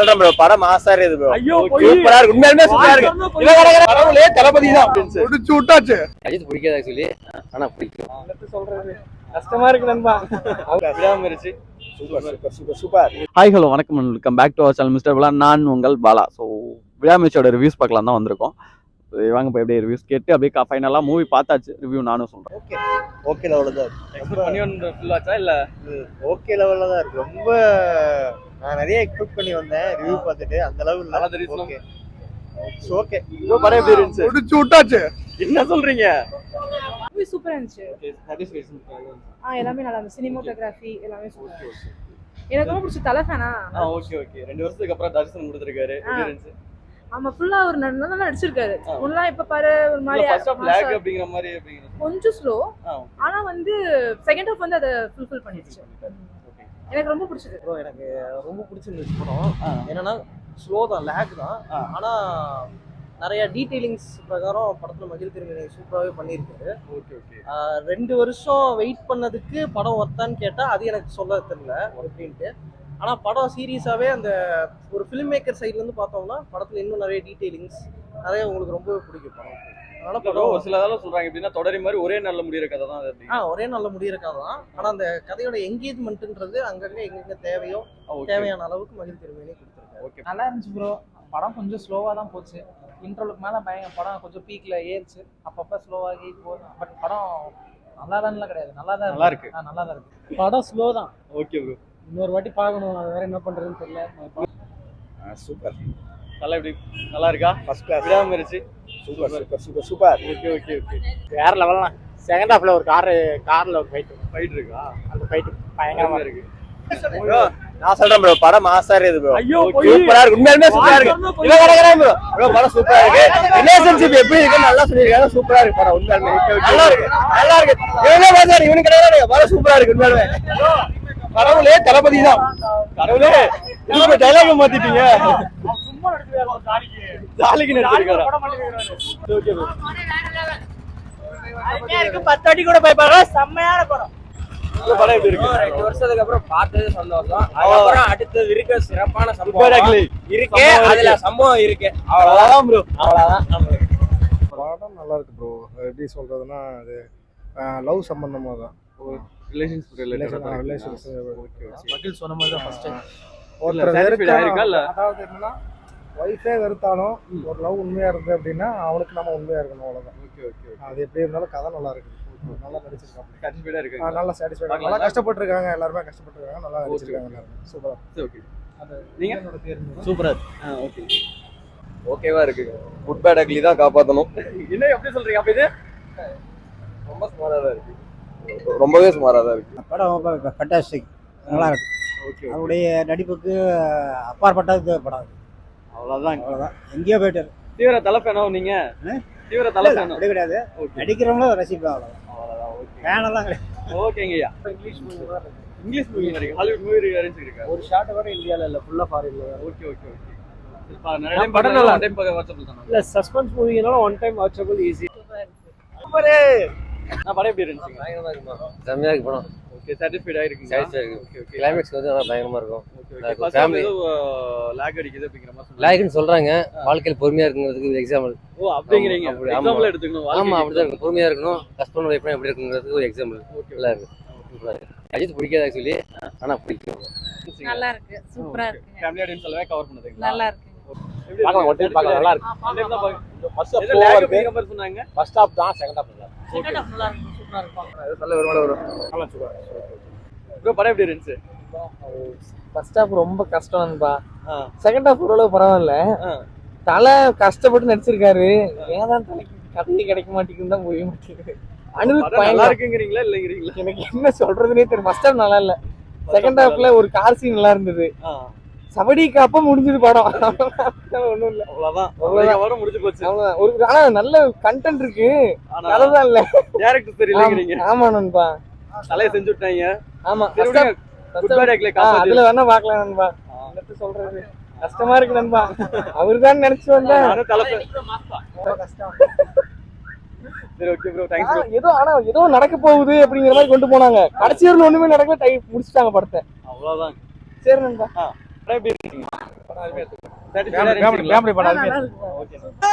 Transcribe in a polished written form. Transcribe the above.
Bro படம் மாசா இருக்கு ப்ரோ. ஐயோ சூப்பரா இருக்கு, உண்மையாலுமே சூப்பரா இருக்கு. இவன் கடகர கடவுளே தளபதி தான் முடிச்சு விட்டாச்சு. அஜித் பிடிக்காது ஆக்சுவலி, ஆனா பிடிக்கும். என்னது சொல்றது, கஷ்டமா இருக்கு நண்பா. விடாமருச்சு. Super super super super. Hi hello வணக்கம், welcome back to our channel mister Bala. நான் உங்கள் பாலா. ஸோ விடாமுயற்சியோட ரிவ்யூஸ் பார்க்கலாம் தான் வந்திருக்கோம். வாங்க போய் அப்படியே ரிவ்யூஸ் கேட்டு அப்படியே ஃபைனலாக மூவி பார்த்தாச்சு, ரிவ்யூ நானும் சொல்கிறேன். ஓகே ஓகே லெவலில் தான் இருக்கு. எக்ஸ்பெக்ட் பண்ணி வந்து ஃபுல் ஆச்சா இல்ல? ஓகே லெவலில் தான் இருக்கு. ரொம்ப நான் நிறைய எக்ஸ்பெக்ட் பண்ணி வந்தேன் ரிவ்யூ பார்த்துட்டு, அந்த லெவலில் நல்லா தெரியும். Okay okay. ப்ரோ படம் எப்படி இருந்துச்சு? முடிச்சு விட்டாச்சு. என்ன சொல்றீங்க? மூவி சூப்பரா இருந்துச்சு. சாட்டிஸ்ஃபேக்ஷன் எல்லாமே நல்லா இருந்துச்சு. சினிமாட்டோகிராஃபி எல்லாமே சூப்பரா இருந்துச்சு. எனக்கு ரொம்ப பிடிச்ச தலை ஃபேனா. Okay okay. 2 வருஷத்துக்கு அப்புறம் தரிசனம் கொடுத்திருக்காரு. எப்படி இருந்துச்சு? ஆமா, ஃபுல்லா ஒரு நல்லா நடிச்சிருக்காரு. முன்னா இப்ப பாரு ஒரு மாதிரி ஃபர்ஸ்ட் ஆஃப் லாக் அப்படிங்கற மாதிரி கொஞ்சம் ஸ்லோ. ஆனா வந்து செகண்ட் ஹாஃப் வந்து அத ஃபுல்ஃபில் பண்ணிடுச்சு. எனக்கு ரொம்ப பிடிச்சது. ப்ரோ எனக்கு ரொம்ப பிடிச்சிருந்துச்சு படம். என்னன்னா ஸ்லோ தான், லேக் தான். ஆனா நிறைய டீடைலிங்ஸ் பிரகாரம் படத்துல மகிழ் திருமணி சூப்பராகவே பண்ணியிருக்காரு. Okay okay. 2 வருஷம் வெயிட் பண்ணதுக்கு படம் ஒர்த்தான்னு கேட்டா அது எனக்கு சொல்ல தெரியல எப்படின்ட்டு. ஆனா படம் சீரியஸாவே அந்த ஒரு ஃபிலிம் மேக்கர் சைட்ல இருந்து பார்த்தோம்னா படத்துல இன்னும் நிறைய டீடைலிங்ஸ் நிறைய உங்களுக்கு ரொம்ப பிடிக்கும் படம். அதனால படம் ஒரு சில இதெல்லாம் சொல்றாங்க எப்படின்னா தொடரி மாதிரி ஒரே நல்ல முடியிற கதை தான் அது. ஒரே நல்ல முடியிற கதை தான். ஆனா அந்த கதையோட எங்கேஜ்மெண்ட்ன்றது அங்கங்க எங்கெங்க தேவையோ தேவையான அளவுக்கு மகிழ் திருமணி கொடுத்துருக்காரு. ஓகே. நல்லா இருந்துச்சு ப்ரோ. படம் கொஞ்சம் ஸ்லோவாக தான் போச்சு. இன்ட்ரோலுக்கு மேலே படம் கொஞ்சம் பீக்கில் ஏறிச்சு, அப்பப்போ ஸ்லோவாகி போகுது. பட் படம் நல்லா தான்லாம் கிடையாது, நல்லா தான் நல்லா இருக்கு. நல்லா தான் இருக்கு. படம் ஸ்லோ தான். Okay bro. இன்னொரு வாட்டி பார்க்கணும், அது வேற என்ன பண்ணுறதுன்னு தெரியல. சூப்பர். நல்லா எப்படி நல்லா இருக்கா? First class. விடாமருச்சு. Super super super super. Okay okay okay. வேற லெவல்லாம். செகண்ட் ஹாஃப்ல ஒரு கார்ல ஒரு ஃபைட் இருக்கா? அந்த ஃபைட் பயங்கரமா இருக்கு. ப்ரோ நான் சொல்றேன் ப்ரோ படம் மாசா இருக்கு ப்ரோ. ஐயோ சூப்பரா இருக்கு, உண்மையாலுமே சூப்பரா இருக்கு. இவன் கடகர ப்ரோ படம் சூப்பரா இருக்கு. ரிலேஷன்ஷிப் எப்படி இருக்கு நல்லா சொல்லிருக்காங்க. சூப்பரா இருக்கு படம், உண்மையாலுமே நல்லா இருக்கு நல்லா இருக்கு. இவனே பாத்தாரு, இவனுக்கு கடகர படம் சூப்பரா இருக்கு உண்மையாலுமே. கடவுளே தளபதி தான். கடவுளே நீங்க டைலாக் மாத்திட்டீங்க. சும்மா நடிச்சிருக்காரு ஜாலிக்கு நடிச்சிருக்காரு. Okay bro. இருக்கு 10 அடி கூட போய் பாருங்க, செம்மையான படம். படம் எப்படி இருக்கு? 2 வருஷத்துக்கு அப்புறம் பார்த்தது சந்தோஷம். அதுக்கப்புறம் அடுத்தது இருக்க சிறப்பான சம்பவம் இருக்கு, அதுல சம்பவம் இருக்கு. அவ்வளவுதான் ப்ரோ, அவ்வளவுதான். படம் நல்லா இருக்கு ப்ரோ. எப்படி சொல்றதுன்னா அது லவ் சம்பந்தமா தான். மகிழ் சொன்ன மாதிரி தான் ஃபர்ஸ்ட் டைம். அதாவது என்னன்னா ஒய்ஃபே வெறுத்தாலும் ஒரு லவ் உண்மையா இருக்கு அப்படின்னா அவனுக்கு நம்ம உண்மையா இருக்கணும், அவ்வளவுதான். அது எப்படி இருந்தாலும் கதை நல்லா இருக்கு, நல்லா நடிச்சிருக்காங்க, சாட்டிஸ்ஃபைடா இருக்கு. நல்லா சாட்டிஸ்ஃபைடா, நல்லா கஷ்டப்பட்டு இருக்காங்க, எல்லாருமே கஷ்டப்பட்டு இருக்காங்க, நல்லா நடிச்சிருக்காங்க எல்லாரும். சூப்பரா. ஓகே. நீங்க சூப்பரா. ஓகே. ஓகேவா இருக்கு. குட் பேட் அக்லி தான் காப்பாற்றணும். என்ன எப்படி சொல்றீங்க? அப்ப இது ரொம்ப சுமாரா தான் இருக்கு, ரொம்பவே சுமாரா தான் இருக்கு. படம் ஃபண்டாஸ்டிக், நல்லா இருக்கு. ஓகே. அவருடைய நடிப்புக்கு அப்பாற்பட்டது படம். அவ்வளவுதான். எங்கேயோ போயிட்டாரு. தீவிர தலை ஃபேனோ நீங்க? தீவிர தலை ஃபேனோ? அப்படி கிடையாது, நடிக்கிறவங்களும் ரசிப்பா, அவ்வளவுதான். ஃபேனெல்லாம் கிடையாது. ஓகேங்கய்யா. இங்கிலீஷ் மூவி இருக்கு, ஹாலிவுட் மூவி அரேஞ்ச் இருக்கு. ஒரு ஷாட் கூட இந்தியால இல்ல, ஃபுல்லா ஃபாரின்ல. Okay okay okay. படம் நல்லா டைம் பார்க்க வாட்சபிள் தான? இல்ல சஸ்பென்ஸ் மூவினால one time watchable easy. Super. நான் படம் எப்படி இருந்துச்சு? பயங்கரமா இருக்கும், செம்மையா இருக்கு படம். ஓகே. சாட்டிஸ்ஃபைடா இருக்கீங்க? சாட்டிஸ்ஃபை இருக்கு. Okay okay. கிளைமேக்ஸ் வந்து நல்லா பயங்கரமா இருக்கும். ஓகே. ஃபேமிலி லாக் அடிக்குது அப்படிங்கிற மாதிரி சொல்றாங்க. லாக்னு சொல்றாங்க. வாழ்க்கையில் பொறுமையா இருக்குங்கிறதுக்கு ஒரு எக்ஸாம்பிள். ஓ அப்படிங்கறீங்க. ஆமா. எக்ஸாம்பிள் எடுத்துக்கணும். ஆமா, அப்படிதான் இருக்கும். பொறுமையா இருக்கணும், ஹஸ்பண்ட் ஒய்ஃப் எப்படி இருக்குங்கிறதுக்கு ஒரு எக்ஸாம்பிள். நல்லா இருக்கு, சூப்பரா இருக்கு. அஜித் பிடிக்காது ஆக்சுவலி, ஆனா பிடிக்கும். நல்லா இருக்கு, சூப்பரா இருக்கு. ஃபேமிலி ஆடியன்ஸ் எல்லாம் கவர் பண்ணுதுங்க. நல்லா இருக்கு. பார்க்கலாம், ஒன் டைம் பார்க்கலாம், நல்லா இருக்கு. ஃபர்ஸ்ட் ஹாஃப் ஓவர் இருக்கு, நம்பர் சொன்னாங்க. ஃபர்ஸ்ட் ஹாஃப் தான், செகண்ட் ஹாஃப் இல்ல. செகண்ட் ஹாஃப் நல்லா இருக்கு, சூப்பரா இருக்கு. நல்ல வருமானம் வரும். நல்லா சூப்பரா. ப்ரோ படம் எப்படி இருந்துச்சு? ஃபர்ஸ்ட் ஹாஃப் ரொம்ப கஷ்டம் நண்பா. செகண்ட் ஹாஃப் ஓரளவு பரவாயில்ல. தலை கஷ்டப்பட்டு நடிச்சிருக்காரு, ஏதான் தலைக்கு கதையே கிடைக்க மாட்டேங்குன்னு தான் புரிய மாட்டேங்குது. படம் நல்லா இருக்குங்கறீங்களா இல்லங்கறீங்களா? எனக்கு என்ன சொல்றதுனே தெரியல. ஃபர்ஸ்ட் ஹாஃப் நல்லா இல்ல, செகண்ட் ஹாஃப்ல ஒரு கார் சீன் நல்லா இருந்தது. சபடிக்கு அப்ப முடிஞ்சது படம், ஒண்ணும் இல்ல, அவ்வளவுதான். படம் முடிஞ்சு போச்சு. ஒரு ஆனா நல்ல கண்டென்ட் இருக்கு, கதைதான் இல்ல. டைரக்டர் தெரியலங்கறீங்க. ஆமா நண்பா, தலைய செஞ்சு விட்டாங்க. ஆமா. குட் பேட் அக்லி காப்பாத்தி அதுல வேணா பார்க்கலாம் நண்பா. என்னத்த சொல்றது, கஷ்டமா இருக்கு நண்பா. அவர்தான் நினைச்சு வந்தேன். நானே தலை கஷ்டம். சரி ஓகே ப்ரோ, தேங்க்ஸ் ப்ரோ. ஏதோ நடக்க போகுது அப்படிங்கிற மாதிரி கொண்டு போனாங்க. கடைசி வரைக்கும் ஒண்ணுமே நடக்கல, முடிச்சிட்டாங்க படத்தை. அவ்வளவுதான். சரி நண்பா. படம் எப்படி இருக்கீங்க? Satisfied ஆ இருந்துச்சுங்களா? ஃபேமிலி படம் நல்லா இருக்கு. இருக்கு.